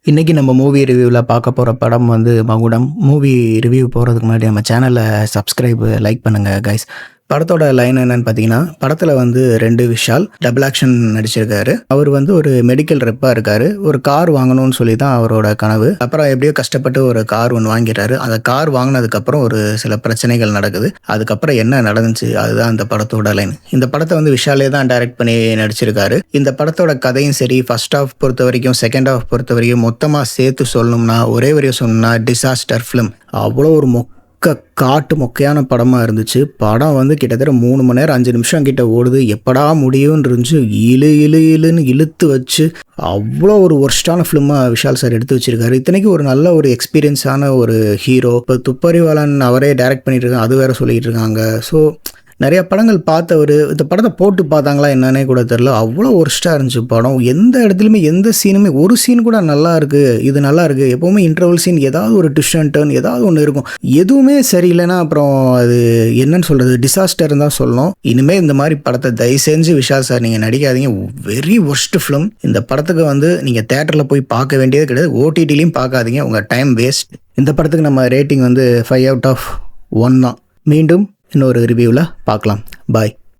இன்றைக்கி நம்ம மூவி ரிவ்யூவில் பார்க்க போகிற படம் வந்து மகுடம். மூவி ரிவ்யூ போகிறதுக்கு முன்னாடி நம்ம சேனலை லைக் பண்ணுங்கள் கைஸ். படத்தோட லைன் என்னன்னு பார்த்தீங்கன்னா, படத்தில் வந்து 2 விஷால் டபுள் ஆக்ஷன் நடிச்சிருக்காரு. அவர் வந்து ஒரு மெடிக்கல் ரெப்பாக இருக்கார். ஒரு கார் வாங்கணும்னு சொல்லி தான் அவரோட கனவு. அப்புறம் எப்படியோ கஷ்டப்பட்டு ஒரு கார் ஒன்று வாங்கிடுறாரு. அந்த கார் வாங்கினதுக்கப்புறம் ஒரு சில பிரச்சனைகள் நடக்குது. அதுக்கப்புறம் என்ன நடந்துச்சு அதுதான் இந்த படத்தோட லைன். இந்த படத்தை வந்து விஷாலே தான் டைரக்ட் பண்ணி நடிச்சிருக்காரு. இந்த படத்தோட கதையும் சரி, ஃபர்ஸ்ட் ஹாஃப் பொறுத்த வரைக்கும், செகண்ட் ஹாஃப் பொறுத்த வரைக்கும் மொத்தமாக சேர்த்து சொல்லணும்னா, ஒரே வரையும் சொல்லணும்னா டிசாஸ்டர் ஃபிலிம். அவ்வளோ ஒரு காட்டு மொக்கையான படமாக இருந்துச்சு. படம் வந்து கிட்டத்தட்ட 3 மணி நேரம் 5 நிமிஷம் கிட்ட ஓடுது. எப்படா முடியும்னு இருந்துச்சு. இழுன்னு இழுத்து வச்சு அவ்வளோ ஒரு ஒர்ஸ்டான ஃபிலிமாக விஷால் சார் எடுத்து வச்சிருக்காரு. இத்தனைக்கும் ஒரு நல்ல ஒரு எக்ஸ்பீரியன்ஸான ஒரு ஹீரோ. இப்போ துப்பறிவாளன் அவரே டைரக்ட் பண்ணிட்டு இருக்காங்க, அது வேற சொல்லிட்டு இருக்காங்க. ஸோ நிறைய படங்கள் பார்த்தவர் இந்த படத்தை போட்டு பார்த்தாங்களா என்னன்னே கூட தெரில. அவ்வளோ ஒர்ஸ்ட்டாக இருந்துச்சு படம். எந்த இடத்துலையுமே எந்த சீனுமே, ஒரு சீன் கூட நல்லா இருக்குது, இது நல்லா இருக்குது. எப்போவுமே இன்டர்வல் சீன் ஏதாவது ஒரு ட்விஸ்ட் அண்ட் டர்ன் ஏதாவது ஒன்று இருக்கும். எதுவுமே சரியில்லைன்னா அப்புறம் அது என்னன்னு சொல்கிறது, டிசாஸ்டர் தான் சொல்லணும். இனிமேல் இந்த மாதிரி படத்தை தயவு செஞ்சு விஷால் சார் நீங்கள் நடிக்காதீங்க. Very worst film. இந்த படத்துக்கு வந்து நீங்கள் தேட்டரில் போய் பார்க்க வேண்டியது கிடையாது. ஓடிடிலையும் பார்க்காதீங்க, உங்கள் டைம் வேஸ்ட். இந்த படத்துக்கு நம்ம ரேட்டிங் வந்து 5/1 தான். மீண்டும் இன்னொரு ரிவ்யூவில் பார்க்கலாம். பாய்.